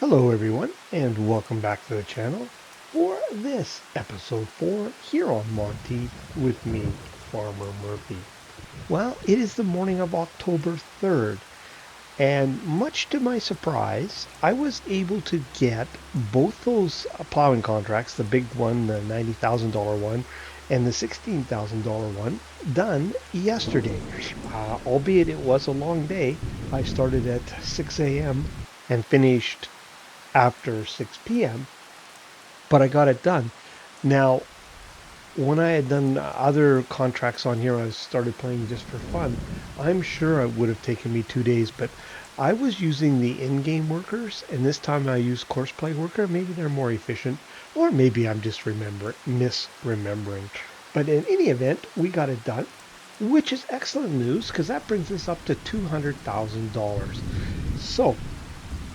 Hello everyone, and welcome back to the channel for this episode 4 here on Monteith with me, Farmer Murphy. Well, it is the morning of October 3rd, and much to my surprise, I was able to get both those plowing contracts, the big one, the $90,000 one, and the $16,000 one, done yesterday. Albeit it was a long day. I started at 6 a.m. and finished after 6 p.m., but I got it done. Now, when I had done other contracts on here, I started playing just for fun. I'm sure it would have taken me 2 days, but I was using the in-game workers, and this time I used course play worker. Maybe they're more efficient, or maybe I'm just misremembering. But in any event, we got it done, which is excellent news because that brings us up to $200,000. So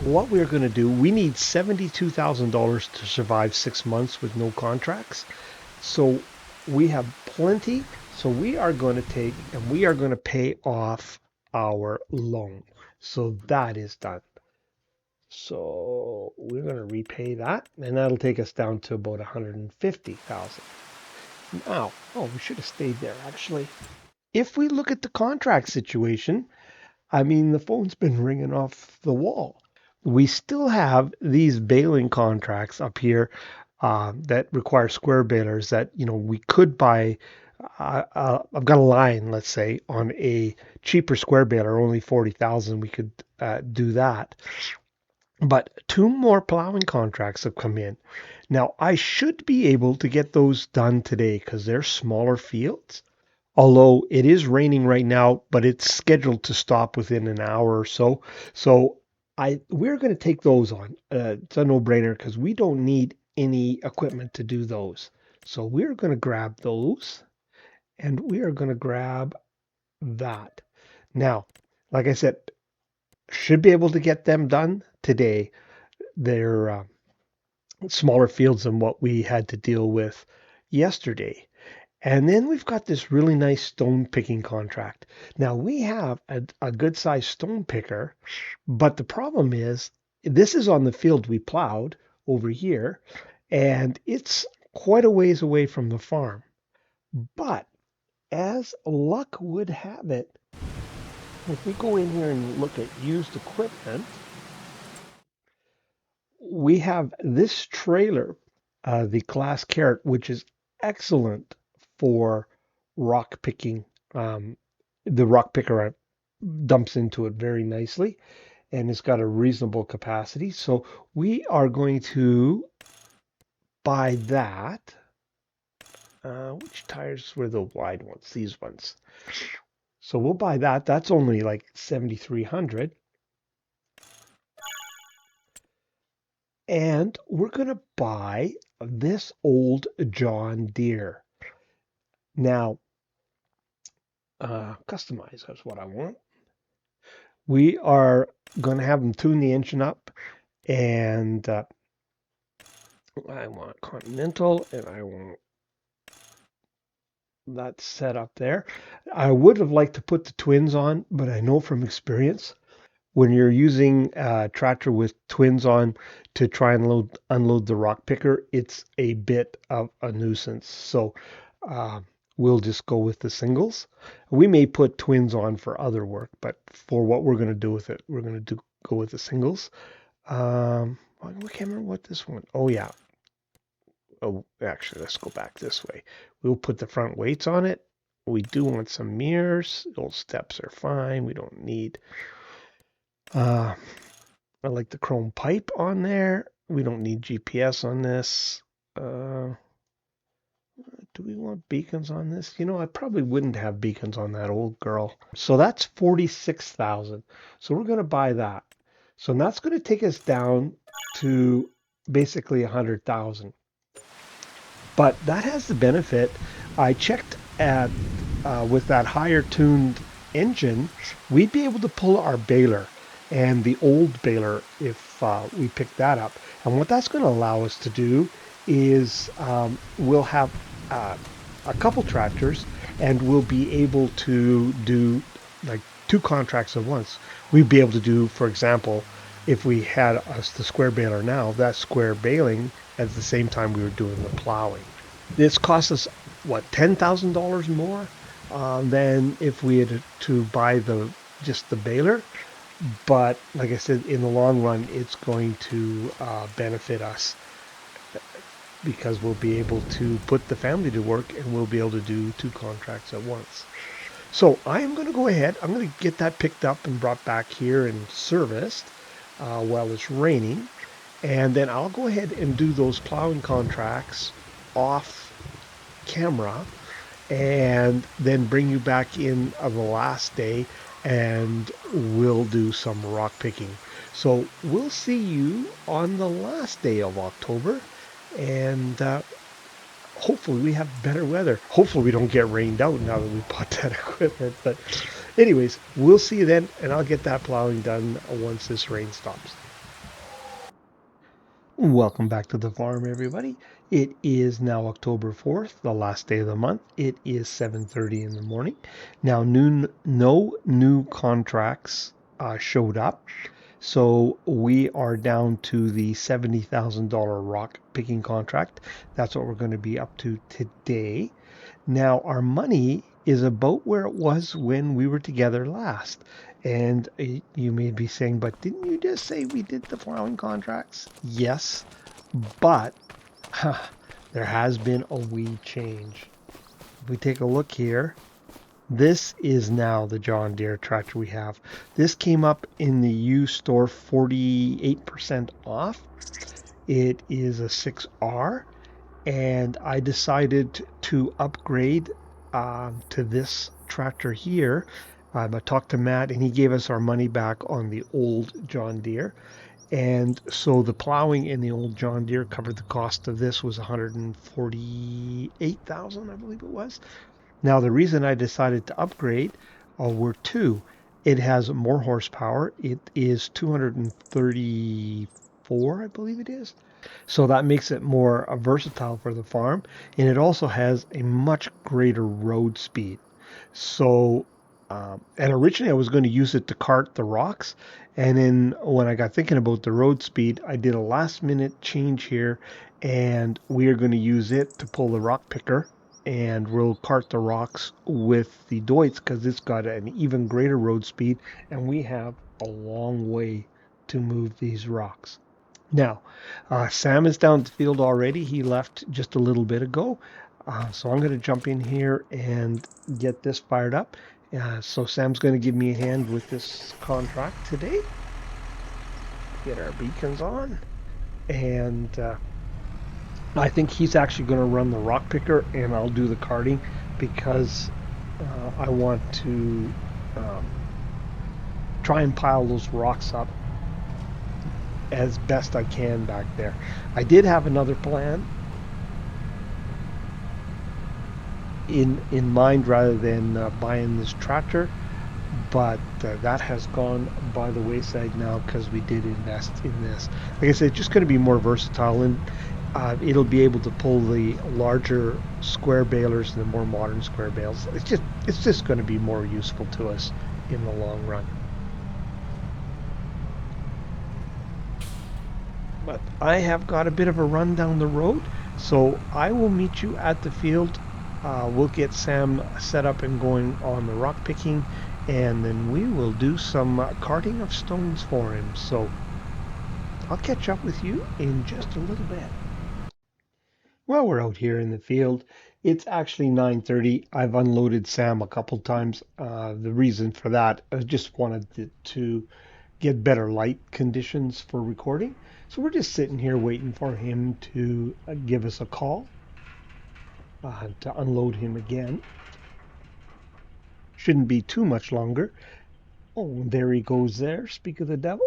what we're going to do, we need $72,000 to survive 6 months with no contracts. So we have plenty. So we are going to take and we are going to pay off our loan. So that is done. So we're going to repay that, and that'll take us down to about 150,000. Now, we should have stayed there actually. If we look at the contract situation, I mean, the phone's been ringing off the wall. We still have these baling contracts up here that require square balers that, we could buy. I've got a line, let's say, on a cheaper square baler, only 40,000. We could do that. But two more plowing contracts have come in. Now, I should be able to get those done today because they're smaller fields. Although it is raining right now, but it's scheduled to stop within an hour or so. So we're going to take those on. It's a no-brainer because we don't need any equipment to do those. So we're going to grab those, and we are going to grab that. Now, like I said, should be able to get them done today. They're smaller fields than what we had to deal with yesterday. And then we've got this really nice stone picking contract. Now we have a good sized stone picker, but the problem is this is on the field we plowed over here, and it's quite a ways away from the farm. But as luck would have it, if we go in here and look at used equipment, we have this trailer, the Class Carrot, which is excellent for rock picking. The rock picker dumps into it very nicely, and it's got a reasonable capacity. So we are going to buy that. Which tires were the wide ones? These ones. So we'll buy that. That's only like 7,300. And we're going to buy this old John Deere. Now, customize is what I want. We are going to have them tune the engine up, and I want Continental, and I want that set up there. I would have liked to put the twins on, but I know from experience, when you're using a tractor with twins on to try and unload the rock picker, it's a bit of a nuisance. So we'll just go with the singles. We may put twins on for other work, but for what we're going to do with it, we're going to go with the singles. I can't remember what this one. Oh, yeah. Oh, actually, let's go back this way. We'll put the front weights on it. We do want some mirrors. Those steps are fine. We don't need... I like the chrome pipe on there. We don't need GPS on this. Do we want beacons on this? I probably wouldn't have beacons on that old girl. So that's 46,000. So we're going to buy that. So that's going to take us down to basically 100,000. But that has the benefit. I checked at with that higher tuned engine, we'd be able to pull our baler and the old baler if we pick that up. And what that's going to allow us to do is we'll have a couple tractors, and we'll be able to do like two contracts at once. We'd be able to do, for example, if we had us the square baler now, that square baling at the same time we were doing the plowing. This cost us what, $10,000 more than if we had to buy the just the baler. But like I said, in the long run, it's going to benefit us because we'll be able to put the family to work and we'll be able to do two contracts at once. So I am going to go ahead. I'm going to get that picked up and brought back here and serviced while it's raining. And then I'll go ahead and do those plowing contracts off camera and then bring you back in on the last day and we'll do some rock picking. So we'll see you on the last day of October, and hopefully we have better weather. Hopefully we don't get rained out now that we bought that equipment. But anyways, we'll see you then, and I'll get that plowing done once this rain stops. Welcome back to the farm, everybody. It is now October 4th, the last day of the month. It is 7:30 in the morning. Now, no new contracts showed up, so we are down to the $70,000 rock picking contract. That's what we're going to be up to today. Now, our money is about where it was when we were together last. And you may be saying, but didn't you just say we did the plowing contracts? Yes, but there has been a wee change. If we take a look here, this is now the John Deere tractor we have. This came up in the used store 48% off. It is a 6R, and I decided to upgrade to this tractor here. I talked to Matt and he gave us our money back on the old John Deere. And so the plowing in the old John Deere covered the cost of this was $148,000, I believe it was. Now the reason I decided to upgrade were two. It has more horsepower. It is 234, I believe it is. So that makes it more versatile for the farm. And it also has a much greater road speed. So, and originally I was going to use it to cart the rocks. And then when I got thinking about the road speed, I did a last minute change here. And we are going to use it to pull the rock picker. And we'll cart the rocks with the Deutz because it's got an even greater road speed. And we have a long way to move these rocks. Now, Sam is down the field already. He left just a little bit ago. So I'm going to jump in here and get this fired up. So Sam's going to give me a hand with this contract today. Get our beacons on. And I think he's actually going to run the rock picker and I'll do the carting because I want to try and pile those rocks up as best I can back there. I did have another plan in mind rather than buying this tractor, but that has gone by the wayside now because we did invest in this. Like I said, it's just going to be more versatile, and it'll be able to pull the larger square balers and the more modern square bales. It's just going to be more useful to us in the long run. But I have got a bit of a run down the road, so I will meet you at the field. We'll get Sam set up and going on the rock picking, and then we will do some carting of stones for him. So I'll catch up with you in just a little bit. Well, we're out here in the field. It's actually 9:30. I've unloaded Sam a couple times. The reason for that, I just wanted to get better light conditions for recording. So we're just sitting here waiting for him to give us a call to unload him again. Shouldn't be too much longer. Oh, there he goes there. Speak of the devil.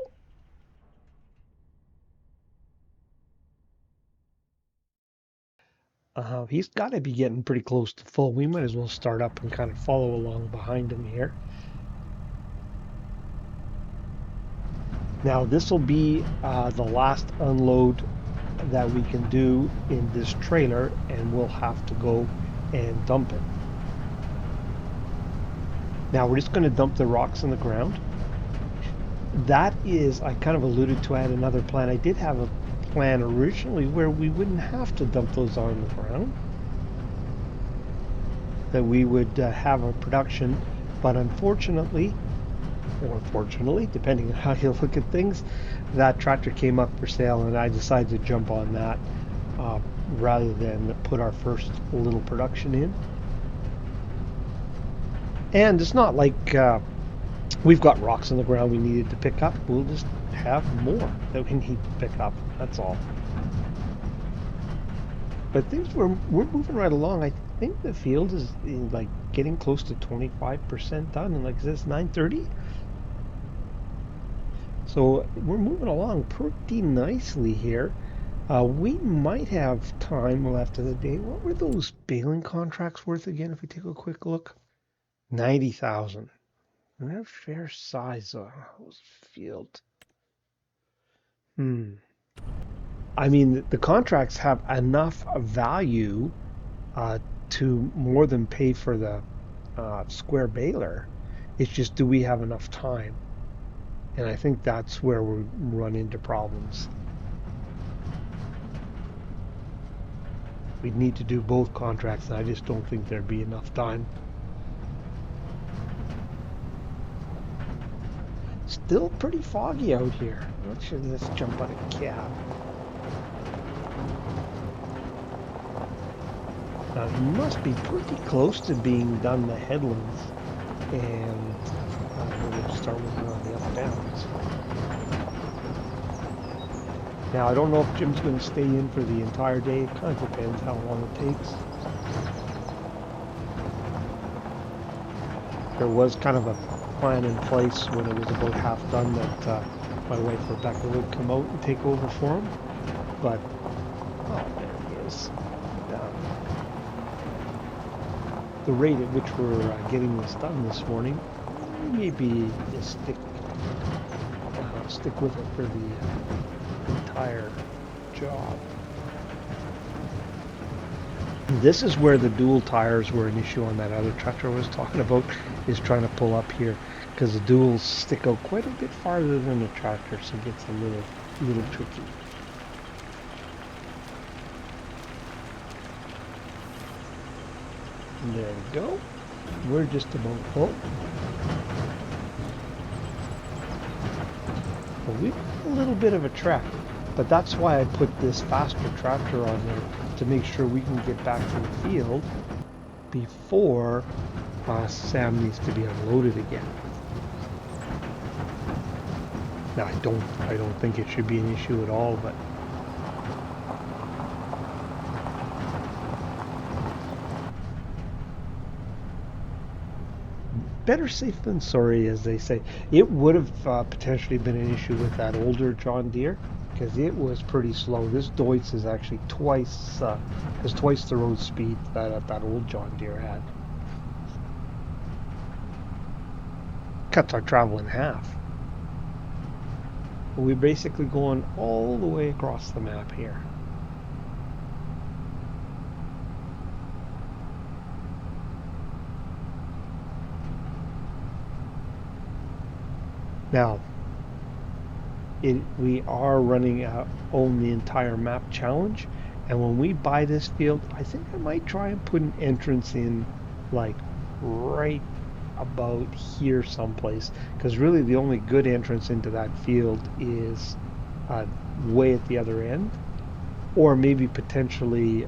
He's got to be getting pretty close to full. We might as well start up and kind of follow along behind him here. Now this will be the last unload that we can do in this trailer, and we'll have to go and dump it. Now we're just going to dump the rocks on the ground. that is, I kind of alluded to, I had another plan. I did have a plan originally where we wouldn't have to dump those on the ground, that we would have a production, but unfortunately, or fortunately, depending on how you look at things, that tractor came up for sale and I decided to jump on that uh, rather than put our first little production in. And it's not like we've got rocks on the ground we needed to pick up. We'll just have more that we need to pick up. That's all. But things we're moving right along. I think the field is like getting close to 25% done, and like this 9:30. So we're moving along pretty nicely here. We might have time left of the day. What were those baling contracts worth again? If we take a quick look, 90,000. They're fair size those field. I mean, the contracts have enough value uh, to more than pay for the square baler. It's just, do we have enough time? And I think that's where we run into problems. We'd need to do both contracts, and I just don't think there'd be enough time. Still pretty foggy out here. Let's jump on a cab. Now he must be pretty close to being done the headlands, and we'll start working on the up downs. Now I don't know if Jim's going to stay in for the entire day. It kind of depends how long it takes. There was kind of a plan in place when it was about half done that my wife Rebecca would come out and take over for him, but oh, there he is. The rate at which we're getting this done this morning, maybe just stick with it for the entire job. This is where the dual tires were an issue on that other tractor I was talking about, is trying to pull up here, because the duals stick out quite a bit farther than the tractor, so it gets a little tricky. There we go. We're just about full. Well, we've got a little bit of a trek, but that's why I put this faster tractor on there, to make sure we can get back to the field before Sam needs to be unloaded again. Now I don't think it should be an issue at all, but better safe than sorry, as they say. It would have potentially been an issue with that older John Deere, because it was pretty slow. This Deutz is actually has twice the road speed that old John Deere had. Cuts our travel in half. We're basically going all the way across the map here. Now, we are running own the entire map challenge, and when we buy this field, I think I might try and put an entrance in like right about here someplace, because really the only good entrance into that field is way at the other end, or maybe potentially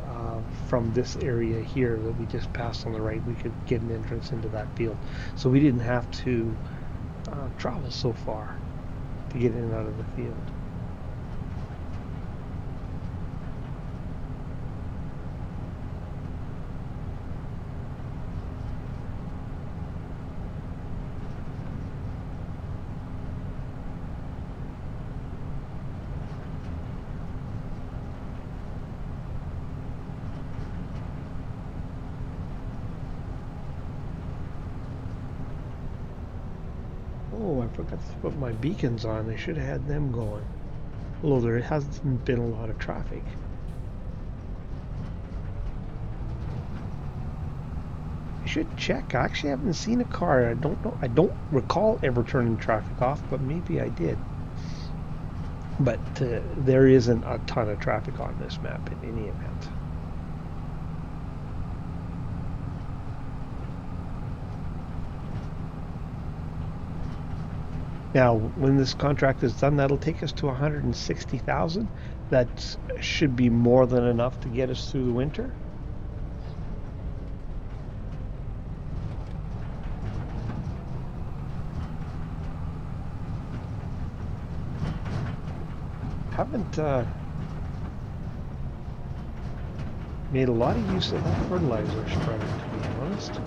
from this area here that we just passed on the right, we could get an entrance into that field, so we didn't have to travel so far to get in and out of the field. Oh, I forgot to put my beacons on. I should have had them going. Although there hasn't been a lot of traffic. should check. I actually haven't seen a car. I don't know. I don't recall ever turning traffic off, but maybe I did. But there isn't a ton of traffic on this map in any event. Now, when this contract is done, that'll take us to 160,000. That should be more than enough to get us through the winter. Haven't made a lot of use of that fertilizer spreader, to be honest.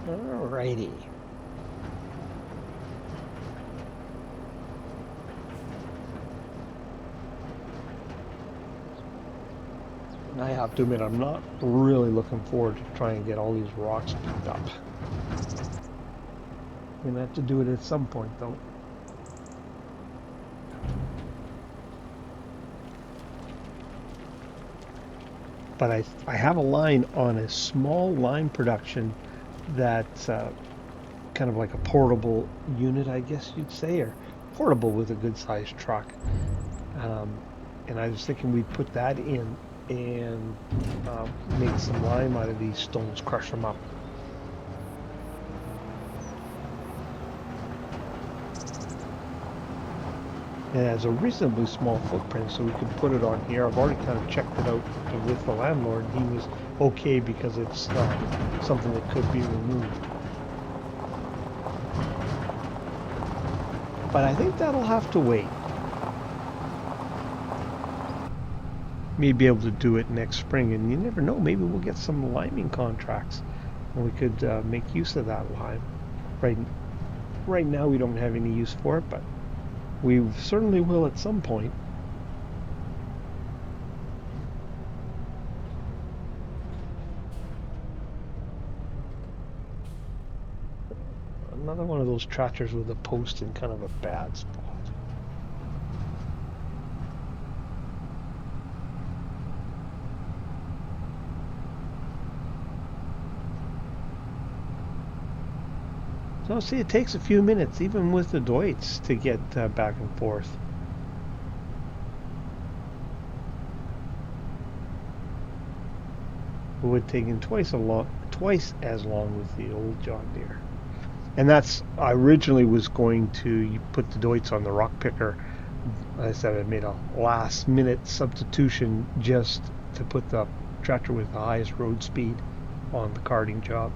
Alrighty. And I have to admit, I'm not really looking forward to trying to get all these rocks picked up. I'm gonna have to do it at some point, though. But I have a line on a small line production that's kind of like a portable unit, I guess you'd say, or portable with a good-sized truck. And I was thinking we'd put that in and make some lime out of these stones, crush them up. It has a reasonably small footprint, so we can put it on here. I've already kind of checked it out with the landlord. He was okay because it's something that could be removed. But I think that'll have to wait. May be able to do it next spring, and you never know, maybe we'll get some liming contracts and we could make use of that lime. Right now we don't have any use for it, but we certainly will at some point. Another one of those tractors with a post in kind of a bad spot. So see, it takes a few minutes, even with the Deutz, to get back and forth. It would have taken twice as long with the old John Deere. And that's, I originally was going to put the Deutz on the rock picker. I said I made a last minute substitution just to put the tractor with the highest road speed on the carting job.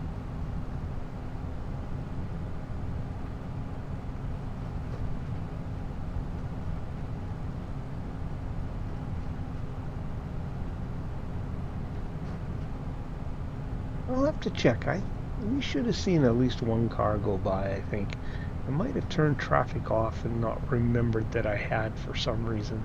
I'll have to check. We should have seen at least one car go by, I think. I might have turned traffic off and not remembered that I had for some reason.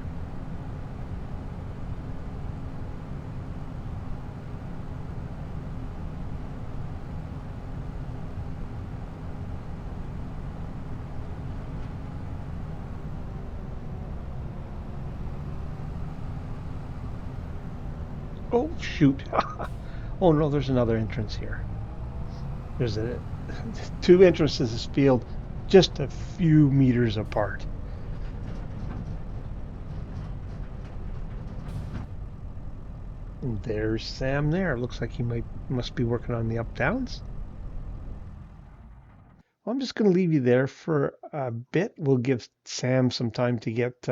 Oh, shoot. Oh no, there's another entrance here. There's two entrances to this field just a few meters apart. And there's Sam there. Looks like he must be working on the up downs. Well, I'm just going to leave you there for a bit. We'll give Sam some time to get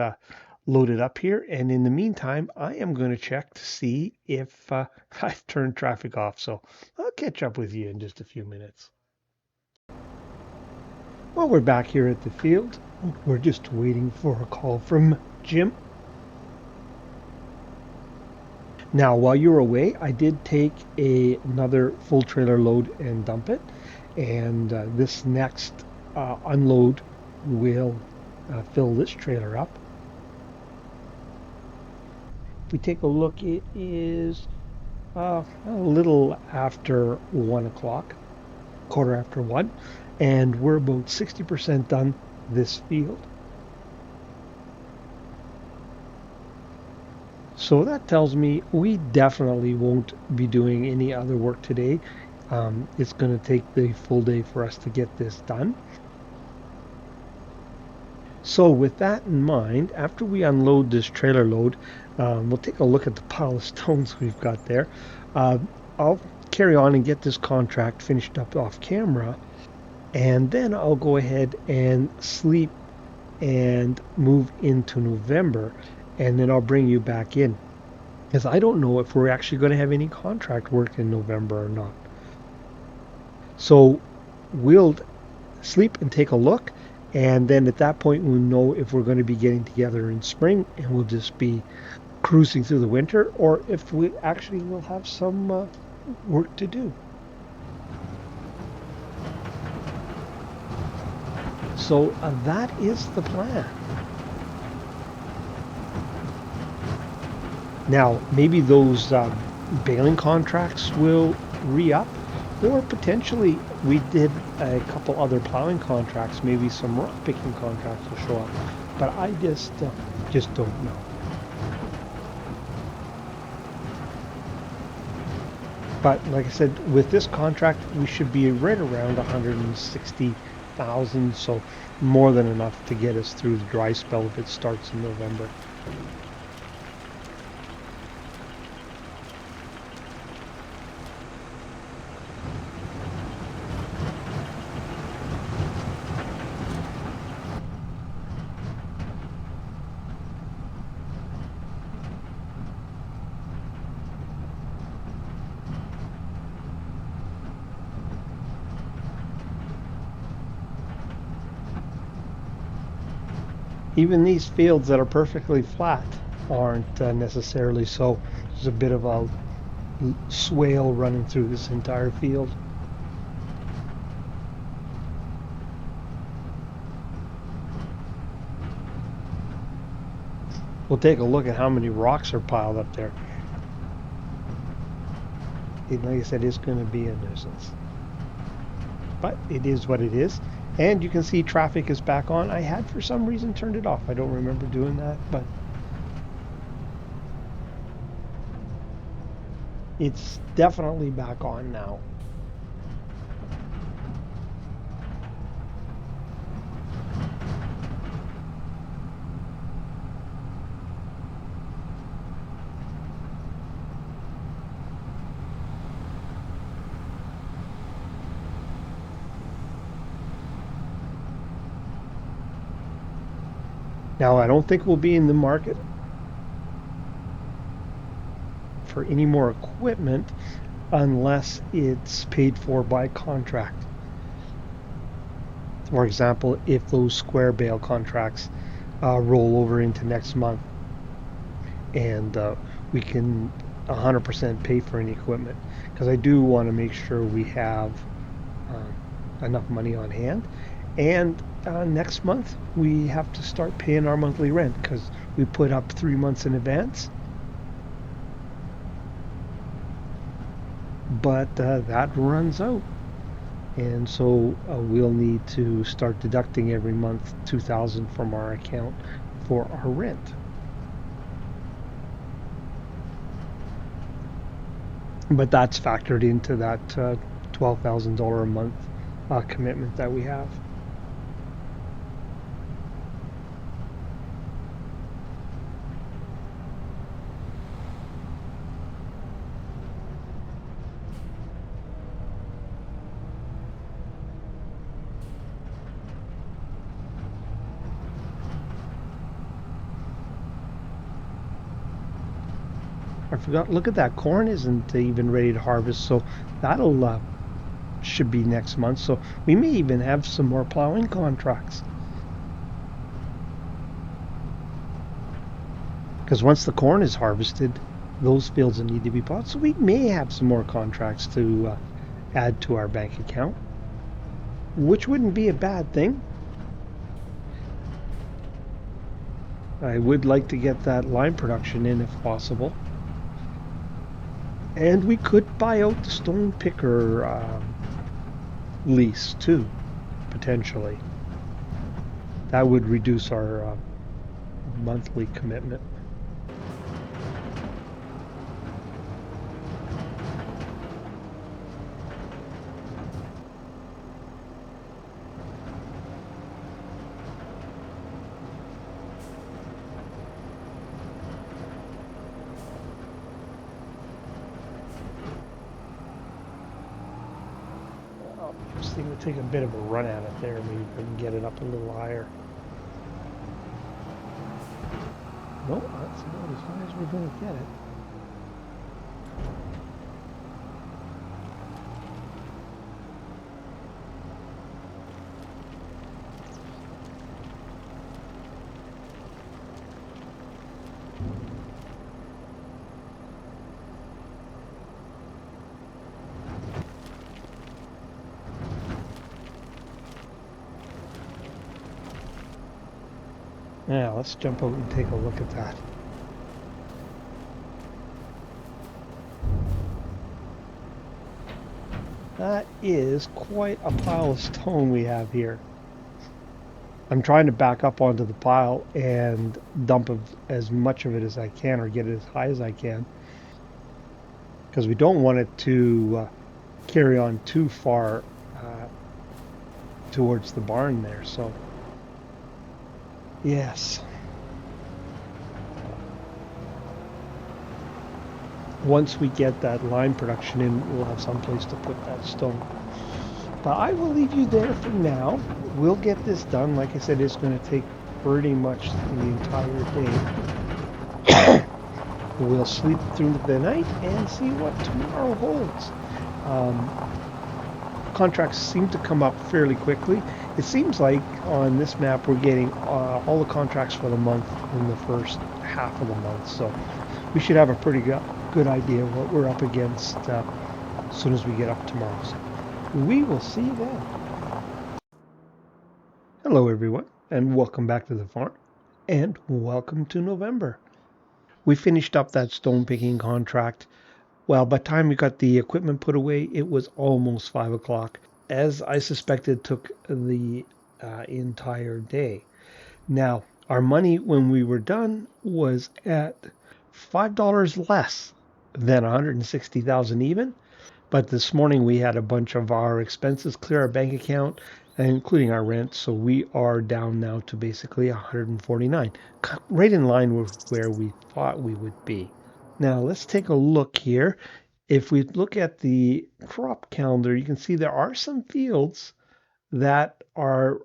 loaded up here. And in the meantime, I am going to check to see if I've turned traffic off. So I'll catch up with you in just a few minutes. Well, we're back here at the field. We're just waiting for a call from Jim. Now, while you were away, I did take another full trailer load and dump it. And this next unload will fill this trailer up. If we take a look, it is a little after 1 o'clock, quarter after 1, and we're about 60% done this field. So that tells me we definitely won't be doing any other work today. It's going to take the full day for us to get this done. So with that in mind, after we unload this trailer load, we'll take a look at the pile of stones we've got there. Uh, I'll carry on and get this contract finished up off camera, and then I'll go ahead and sleep and move into November, and then I'll bring you back in. Because I don't know if we're actually going to have any contract work in November or not. So we'll sleep and take a look, and then at that point we'll know if we're going to be getting together in spring and we'll just be cruising through the winter, or if we actually will have some work to do. So that is the plan. Now, maybe those baling contracts will re-up, or potentially we did a couple other plowing contracts, maybe some rock picking contracts will show up. But I just don't know. But like I said, with this contract, we should be right around 160,000, so more than enough to get us through the dry spell if it starts in November. Even these fields that are perfectly flat aren't necessarily so. There's a bit of a swale running through this entire field. We'll take a look at how many rocks are piled up there. Like I said, it's going to be a nuisance. But it is what it is. And you can see traffic is back on. I had for some reason turned it off. I don't remember doing that, but it's definitely back on now. Now, I don't think we'll be in the market for any more equipment unless it's paid for by contract. For example, if those square bale contracts roll over into next month and we can 100% pay for any equipment, because I do want to make sure we have enough money on hand. And next month we have to start paying our monthly rent because we put up 3 months in advance. But that runs out, and so we'll need to start deducting every month $2,000 from our account for our rent. But that's factored into that $12,000 a month commitment that we have. I forgot. Look at that. Corn isn't even ready to harvest, so that'll should be next month. So we may even have some more plowing contracts. Because once the corn is harvested, those fields will need to be plowed. So we may have some more contracts to add to our bank account, which wouldn't be a bad thing. I would like to get that lime production in if possible. And we could buy out the stone picker lease too, potentially. That would reduce our monthly commitment. see, we'll take a bit of a run at it there. Maybe we can get it up a little higher. Nope, that's about as high as we're going to get it. Yeah, let's jump out and take a look at that. That is quite a pile of stone we have here. I'm trying to back up onto the pile and dump as much of it as I can, or get it as high as I can, because we don't want it to carry on too far towards the barn there. So yes, once we get that line production in, we'll have some place to put that stone. But I will leave you there for now. We'll get this done. Like I said, it's going to take pretty much the entire day. We'll sleep through the night and see what tomorrow holds. Contracts seem to come up fairly quickly. It seems like on this map we're getting all the contracts for the month in the first half of the month. So we should have a pretty good idea of what we're up against as soon as we get up tomorrow. So we will see you then. Hello everyone, and welcome back to the farm, and welcome to November. We finished up that stone picking contract. Well, by the time we got the equipment put away, it was almost 5 o'clock. As I suspected, took the entire day. Now, our money when we were done was at $5 less than 160,000 even. But this morning we had a bunch of our expenses clear our bank account, including our rent, so we are down now to basically 149, right in line with where we thought we would be. Now let's take a look here. If we look at the crop calendar, you can see there are some fields that are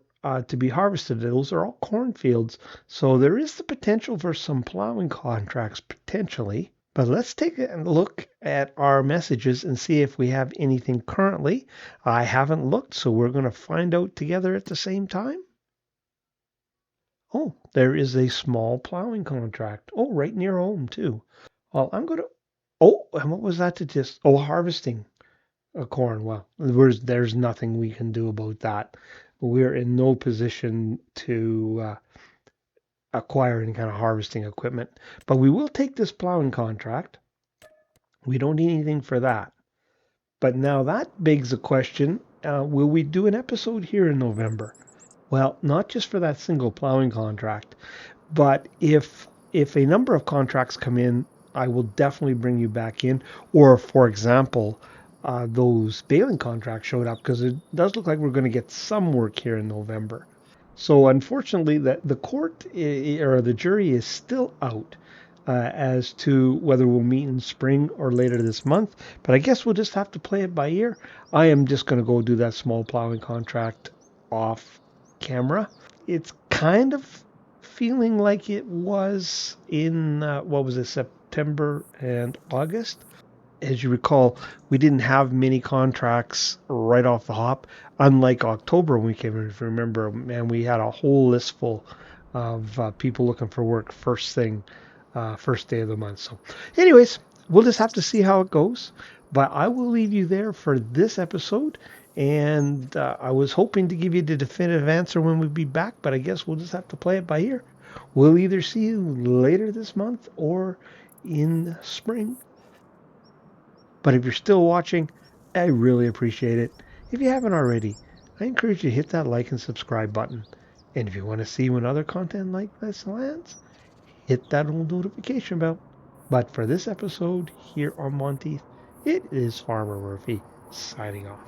to be harvested. Those are all cornfields, so there is the potential for some plowing contracts potentially. But let's take a look at our messages and see if we have anything currently. I haven't looked, so we're going to find out together at the same time. Oh, there is a small plowing contract. Oh, right near home too. Well, I'm going to... Oh, and what was that to just... Oh, harvesting corn. Well, there's nothing we can do about that. We're in no position to acquire any kind of harvesting equipment. But we will take this plowing contract. We don't need anything for that. But now that begs a question, will we do an episode here in November? Well, not just for that single plowing contract, but if a number of contracts come in, I will definitely bring you back in. Or, for example, those baling contracts showed up, because it does look like we're going to get some work here in November. So unfortunately, the court or the jury is still out as to whether we'll meet in spring or later this month. But I guess we'll just have to play it by ear. I am just going to go do that small plowing contract off camera. It's kind of feeling like it was in, what was it, September and August. As you recall, we didn't have many contracts right off the hop. Unlike October when we came in, if you remember, man, we had a whole list full of people looking for work first thing, first day of the month. So anyways, we'll just have to see how it goes. But I will leave you there for this episode. And I was hoping to give you the definitive answer when we be back, but I guess we'll just have to play it by ear. We'll either see you later this month or in spring. But if you're still watching, I really appreciate it. If you haven't already, I encourage you to hit that like and subscribe button. And if you want to see when other content like this lands, hit that old notification bell. But for this episode here on Monteith, it is Farmer Murphy signing off.